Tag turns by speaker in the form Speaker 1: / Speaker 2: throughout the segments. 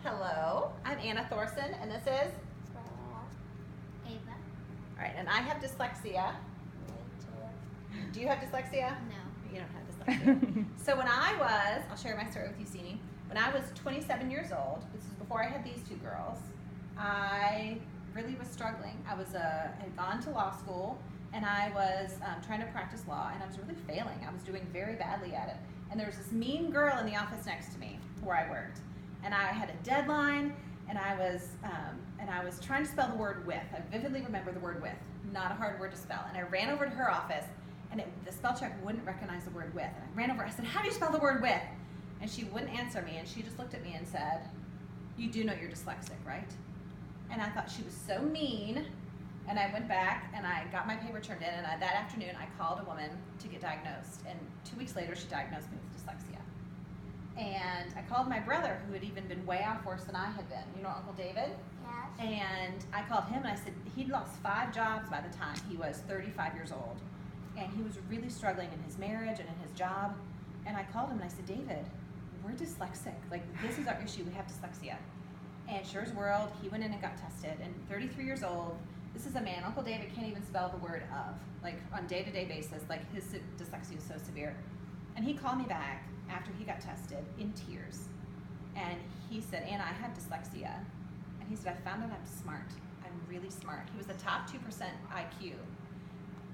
Speaker 1: Hello, I'm Anna Thorson, and this is
Speaker 2: Ava.
Speaker 1: all right. And I have dyslexia. Do you have dyslexia?
Speaker 2: No.
Speaker 1: You don't have dyslexia. So when I'll share my story with you, Sini. When I was 27 years old, this is before I had these two girls, I really was struggling. I had gone to law school, and I was trying to practice law, and I was really failing. I was doing very badly at it. And there was this mean girl in the office next to me where I worked, and I had a deadline, and I was trying to spell the word with. I vividly remember the word with, not a hard word to spell. And I ran over to her office, and the spell check wouldn't recognize the word with. And I ran over, I said, "How do you spell the word with?" And she wouldn't answer me, and she just looked at me and said, "You do know you're dyslexic, right?" And I thought she was so mean, and I went back and I got my paper turned in, and that afternoon I called a woman to get diagnosed, and 2 weeks later she diagnosed me with dyslexia. And I called my brother, who had even been way off worse than I had been. You know Uncle David?
Speaker 2: Yes.
Speaker 1: And I called him and I said he'd lost 5 jobs by the time he was 35 years old. And he was really struggling in his marriage and in his job. And I called him and I said, "David, we're dyslexic. Like, this is our issue. We have dyslexia." And sure as world, he went in and got tested. And 33 years old, this is a man, Uncle David can't even spell the word of, like on day-to-day basis, like his dyslexia is so severe. And he called me back after he got tested in tears. And he said, "Anna, I have dyslexia." And he said, "I found out I'm smart. I'm really smart." He was the top 2% IQ.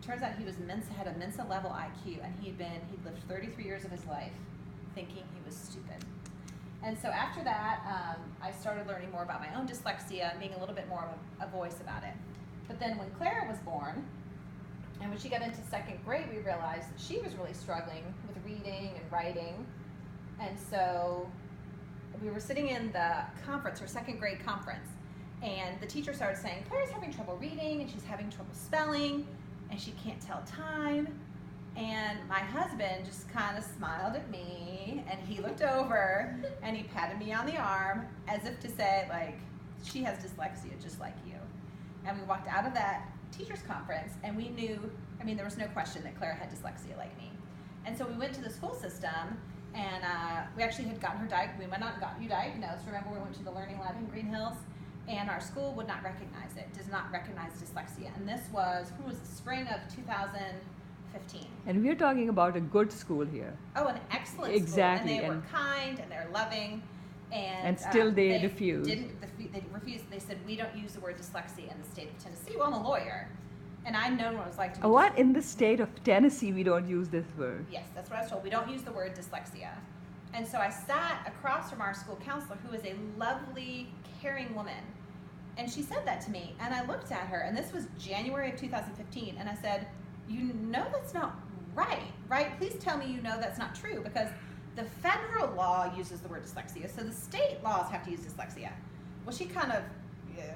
Speaker 1: Turns out he had a Mensa level IQ, and he'd lived 33 years of his life thinking he was stupid. And so after that, I started learning more about my own dyslexia and being a little bit more of a voice about it. But then when Clara was born, and when she got into 2nd grade, we realized that she was really struggling with reading and writing. And so we were sitting in the conference, her 2nd grade conference, and the teacher started saying, "Clara's having trouble reading, and she's having trouble spelling, and she can't tell time." And my husband just kind of smiled at me, and he looked over, and he patted me on the arm as if to say, like, "She has dyslexia just like you." And we walked out of that teacher's conference, and we knew, there was no question that Clara had dyslexia like me. And so we went to the school system, and we actually had gotten her we went out and got you diagnosed. Remember, we went to the Learning Lab in Green Hills, and our school would not recognize it, does not recognize dyslexia. And this was the spring of 2015.
Speaker 3: And we're talking about a good school here.
Speaker 1: Oh, an excellent
Speaker 3: exactly.
Speaker 1: School. And they were kind, and they're loving. And
Speaker 3: still they refused.
Speaker 1: They refused. They said, "We don't use the word dyslexia in the state of Tennessee." Well, I'm a lawyer, and I know what it was like to be
Speaker 3: What? In the state of Tennessee, we don't use this word?
Speaker 1: Yes, that's what I was told. We don't use the word dyslexia. And so I sat across from our school counselor, who is a lovely, caring woman, and she said that to me, and I looked at her, and this was January of 2015, and I said, "You know that's not right? Please tell me you know that's not true, because the federal law uses the word dyslexia, so the state laws have to use dyslexia." Well, she kind of,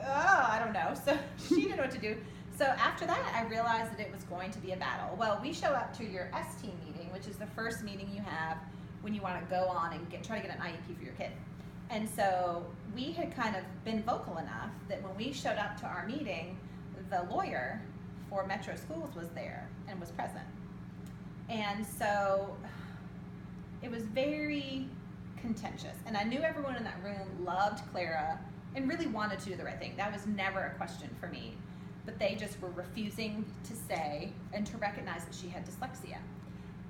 Speaker 1: I don't know, so she didn't know what to do. So after that, I realized that it was going to be a battle. Well, we show up to your S-team meeting, which is the first meeting you have when you want to go on and try to get an IEP for your kid. And so we had kind of been vocal enough that when we showed up to our meeting, the lawyer for Metro Schools was there and was present. And so it was very contentious. And I knew everyone in that room loved Clara and really wanted to do the right thing. That was never a question for me. But they just were refusing to say and to recognize that she had dyslexia.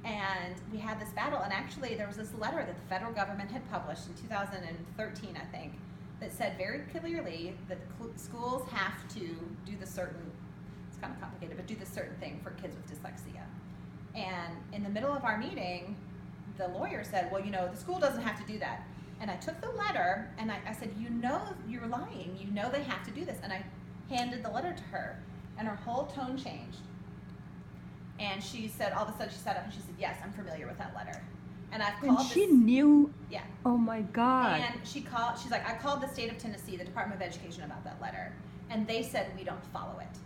Speaker 1: And we had this battle, and actually there was this letter that the federal government had published in 2013, I think, that said very clearly that schools have to do the certain, it's kind of complicated, but do the certain thing for kids with dyslexia. And in the middle of our meeting, the lawyer said, "Well, the school doesn't have to do that." And I took the letter, and I said, "You're lying. You know they have to do this." And I handed the letter to her, and her whole tone changed. And she said, all of a sudden she sat up and she said, "Yes, I'm familiar with that letter. And I've called
Speaker 3: And she knew?
Speaker 1: Yeah.
Speaker 3: Oh my God.
Speaker 1: And she's like, "I called the state of Tennessee, the Department of Education, about that letter. And they said we don't follow it."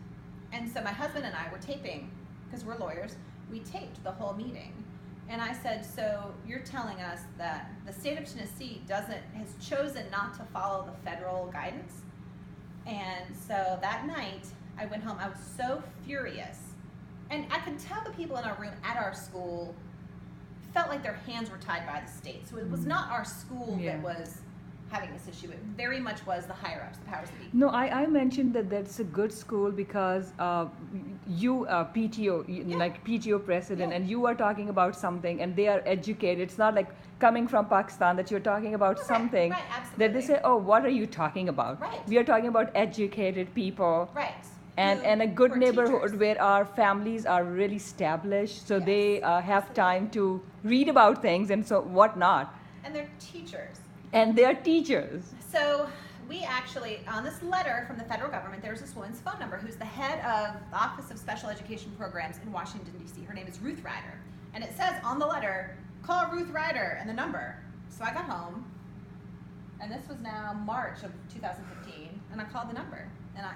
Speaker 1: And so my husband and I were taping, because we're lawyers, we taped the whole meeting. And I said, "So you're telling us that the state of Tennessee has chosen not to follow the federal guidance?" And so that night, I went home. I was so furious. And I could tell the people in our room at our school felt like their hands were tied by the state. So it was not our school that was having this issue. It very much was the higher ups, the powers that be.
Speaker 3: No, I mentioned that that's a good school because you PTO,
Speaker 1: Yeah.
Speaker 3: like PTO president,
Speaker 1: Yeah.
Speaker 3: and you are talking about something, and they are educated. It's not like coming from Pakistan that you're talking about
Speaker 1: Right,
Speaker 3: something
Speaker 1: right,
Speaker 3: that they
Speaker 1: absolutely.
Speaker 3: say, oh, what are you talking about?
Speaker 1: Right.
Speaker 3: We are talking about educated people.
Speaker 1: Right.
Speaker 3: And a
Speaker 1: Who
Speaker 3: good
Speaker 1: are
Speaker 3: neighborhood
Speaker 1: teachers.
Speaker 3: where our families are really established, so
Speaker 1: Yes,
Speaker 3: they have
Speaker 1: absolutely.
Speaker 3: time to read about things and so whatnot.
Speaker 1: And they're teachers.
Speaker 3: And they are teachers.
Speaker 1: So we actually, on this letter from the federal government, there's this woman's phone number who's the head of the Office of Special Education Programs in Washington, D.C. Her name is Ruth Ryder. And it says on the letter, call Ruth Ryder and the number. So I got home, and this was now March of 2015, and I called the number,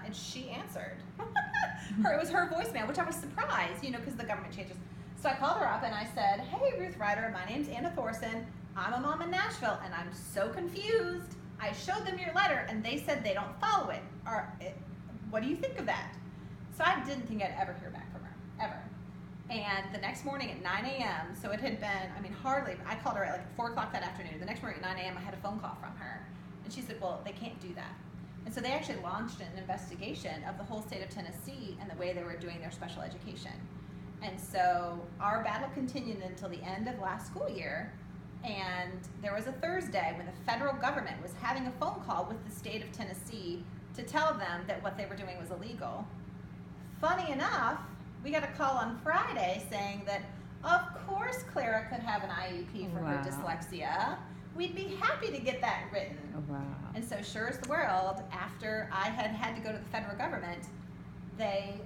Speaker 1: and she answered. It was her voicemail, which I was surprised, because the government changes. So I called her up and I said, hey, Ruth Ryder, my name's Anna Thorson. I'm a mom in Nashville, and I'm so confused. I showed them your letter, and they said they don't follow it. What do you think of that? So I didn't think I'd ever hear back from her, ever. And the next morning at 9 a.m., so it had been, hardly, I called her at like 4 o'clock that afternoon. The next morning at 9 a.m., I had a phone call from her. And she said, well, they can't do that. And so they actually launched an investigation of the whole state of Tennessee and the way they were doing their special education. And so our battle continued until the end of last school year. And there was a Thursday when the federal government was having a phone call with the state of Tennessee to tell them that what they were doing was illegal. Funny enough, we got a call on Friday saying that, of course, Clara could have an IEP for her
Speaker 3: Wow.
Speaker 1: dyslexia. We'd be happy to get that written.
Speaker 3: Oh, wow.
Speaker 1: And so, sure as the world, after I had to go to the federal government, they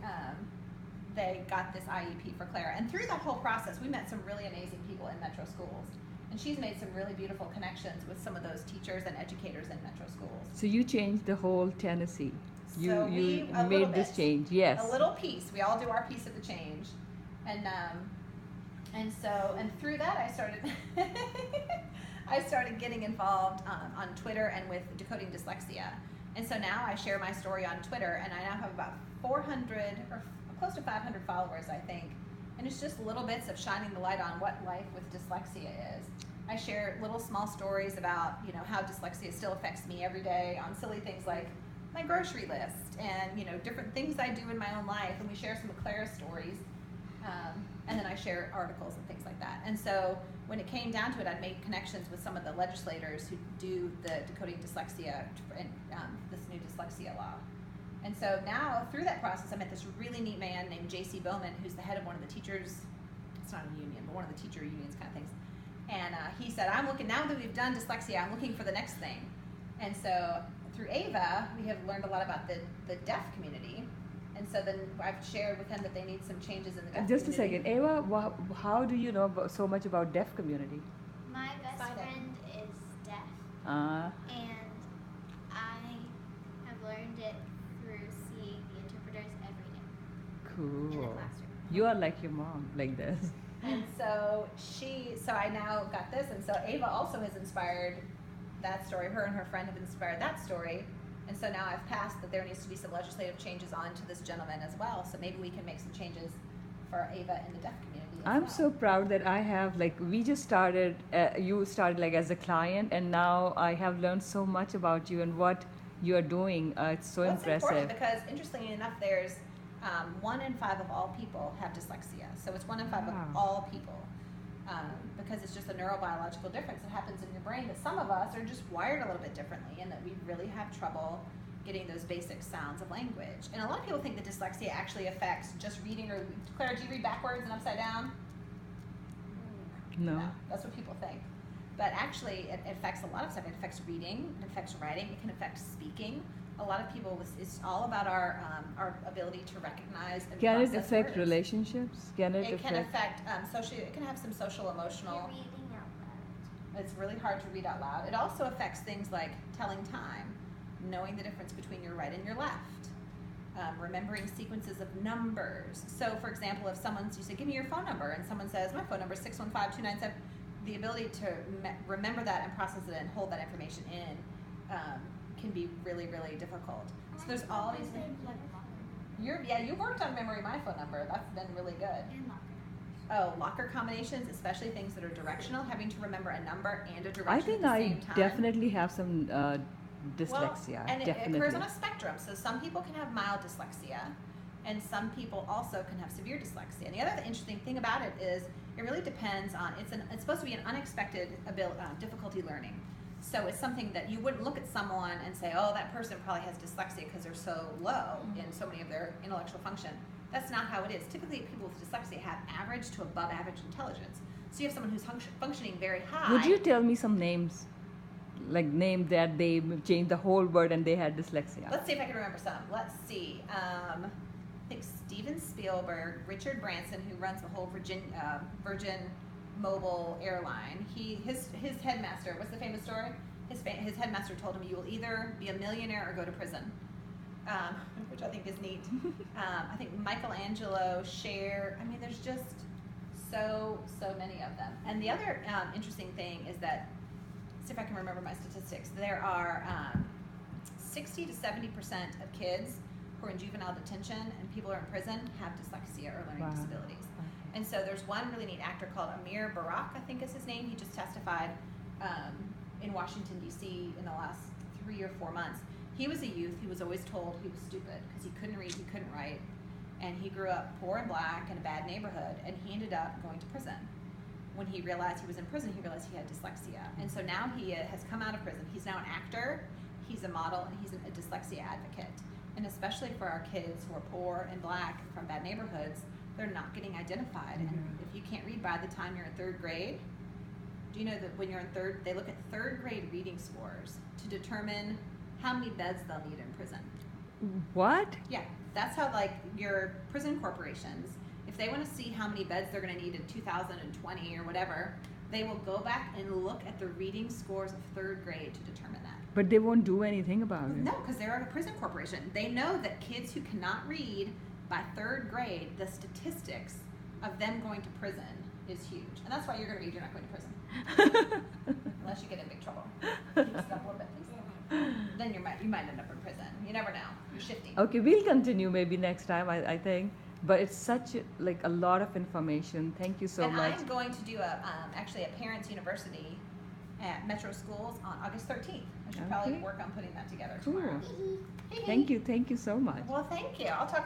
Speaker 1: got this IEP for Clara. And through that whole process, we met some really amazing people in metro schools. And she's made some really beautiful connections with some of those teachers and educators in metro schools.
Speaker 3: So you changed the whole Tennessee. You
Speaker 1: So
Speaker 3: you
Speaker 1: a little
Speaker 3: made this
Speaker 1: bit.
Speaker 3: change, yes.
Speaker 1: A little piece. We all do our piece of the change. And through that I started I started getting involved on Twitter and with Decoding Dyslexia. And so now I share my story on Twitter, and I now have about 400 or close to 500 followers, I think. And it's just little bits of shining the light on what life with dyslexia is. I share little small stories about, how dyslexia still affects me every day on silly things like my grocery list and, different things I do in my own life. And we share some of Clara's stories. And then I share articles and things like that. And so when it came down to it, I'd made connections with some of the legislators who do the Decoding Dyslexia and this new dyslexia law. And so now, through that process, I met this really neat man named J.C. Bowman, who's the head of one of the teachers, it's not a union, but one of the teacher unions kind of things. And he said, I'm looking, now that we've done dyslexia, I'm looking for the next thing. And so through AVA, we have learned a lot about the deaf community. And so then I've shared with him that they need some changes in the deaf
Speaker 3: Just a
Speaker 1: community.
Speaker 3: second, Ava, how do you know so much about deaf community?
Speaker 2: My best
Speaker 1: Find it.
Speaker 2: friend is deaf,
Speaker 3: Uh,
Speaker 2: and I have learned it through seeing the interpreters every day in the
Speaker 3: cool.
Speaker 2: classroom.
Speaker 3: You are like your mom, like this.
Speaker 1: And so I now got this, and so Ava also has inspired that story. Her and her friend have inspired that story. And so now I've passed that there needs to be some legislative changes on to this gentleman as well. So maybe we can make some changes for Ava in the deaf community as
Speaker 3: I'm
Speaker 1: well.
Speaker 3: so proud that I have, we just started, you started as a client, and now I have learned so much about you and what you are doing. It's so
Speaker 1: Well, it's
Speaker 3: impressive.
Speaker 1: important because, interestingly enough, there's 1 in 5 of all people have dyslexia. So it's 1 in 5
Speaker 3: Wow.
Speaker 1: of all people. Because it's just a neurobiological difference that happens in your brain that some of us are just wired a little bit differently, and that we really have trouble getting those basic sounds of language. And a lot of people think that dyslexia actually affects just reading, or Clara, do you read backwards and upside down?
Speaker 3: No.
Speaker 1: That's what people think. But actually, it affects a lot of stuff. It affects reading, it affects writing, it can affect speaking. A lot of people, it's all about our ability to recognize and
Speaker 3: Can it
Speaker 1: process
Speaker 3: affect
Speaker 1: words.
Speaker 3: relationships? Can it
Speaker 1: It can
Speaker 3: affect?
Speaker 1: affect social. It can have some social, emotional.
Speaker 2: You're reading out loud.
Speaker 1: It's really hard to read out loud. It also affects things like telling time, knowing the difference between your right and your left, remembering sequences of numbers. So, for example, if you say, give me your phone number, and someone says, my phone number is 615-297, the ability to remember that and process it and hold that information in can be really, really difficult. So there's all these. You worked on memory my phone number. That's been really good.
Speaker 2: And locker numbers.
Speaker 1: Locker combinations, especially things that are directional, having to remember a number and a direction
Speaker 3: I
Speaker 1: at
Speaker 3: think
Speaker 1: the
Speaker 3: I
Speaker 1: same time.
Speaker 3: definitely have some dyslexia.
Speaker 1: Well, and it
Speaker 3: Definitely.
Speaker 1: occurs on a spectrum. So some people can have mild dyslexia, and some people also can have severe dyslexia. And the other interesting thing about it is it really depends on, it's supposed to be an unexpected difficulty learning. So it's something that you wouldn't look at someone and say, oh, that person probably has dyslexia because they're so low in so many of their intellectual function. That's not how it is. Typically, people with dyslexia have average to above average intelligence. So you have someone who's functioning very high.
Speaker 3: Would you tell me some names? Like name that they changed the whole word and they had dyslexia.
Speaker 1: Let's see if I can remember some. Let's see. I think Steven Spielberg, Richard Branson, who runs the whole Virgin Mobile airline. His headmaster. What's the famous story? His headmaster told him, "You will either be a millionaire or go to prison," which I think is neat. I think Michelangelo, Cher. I mean, there's just so many of them. And the other interesting thing is that, see if I can remember my statistics. There are 60 to 70% of kids who are in juvenile detention and people who are in prison have dyslexia or learning disabilities.
Speaker 3: Okay.
Speaker 1: And so there's one really neat actor called Amir Barak, I think is his name. He just testified in Washington, D.C. in the last 3 or 4 months. He was a youth. He was always told he was stupid because he couldn't read, he couldn't write. And he grew up poor and black in a bad neighborhood, and he ended up going to prison. When he realized he was in prison, he realized he had dyslexia. And so now he has come out of prison. He's now an actor, he's a model, and he's a dyslexia advocate. And especially for our kids who are poor and black from bad neighborhoods, they're not getting identified.
Speaker 3: Mm-hmm.
Speaker 1: And if you can't read by the time you're in 3rd grade, do you know that when you're in they look at 3rd grade reading scores to determine how many beds they'll need in prison.
Speaker 3: What?
Speaker 1: Yeah, that's how, like, your prison corporations, if they want to see how many beds they're going to need in 2020 or whatever, they will go back and look at the reading scores of 3rd grade to determine that.
Speaker 3: But they won't do anything about it.
Speaker 1: No, because they're a prison corporation. They know that kids who cannot read by 3rd grade, the statistics of them going to prison is huge. And that's why you're going to read, you're not going to prison. Unless you get in big trouble. Keep it up a little bit, please. Then you might end up in prison. You never know. You're shifting.
Speaker 3: Okay, we'll continue maybe next time, I think. But it's such a lot of information. Thank you so much.
Speaker 1: I'm going to do actually a parents' university at Metro Schools on August 13th. I should probably
Speaker 3: Okay.
Speaker 1: work on putting that together
Speaker 3: Cool.
Speaker 1: tomorrow.
Speaker 3: Thank you so much.
Speaker 1: Well, thank you. I'll talk about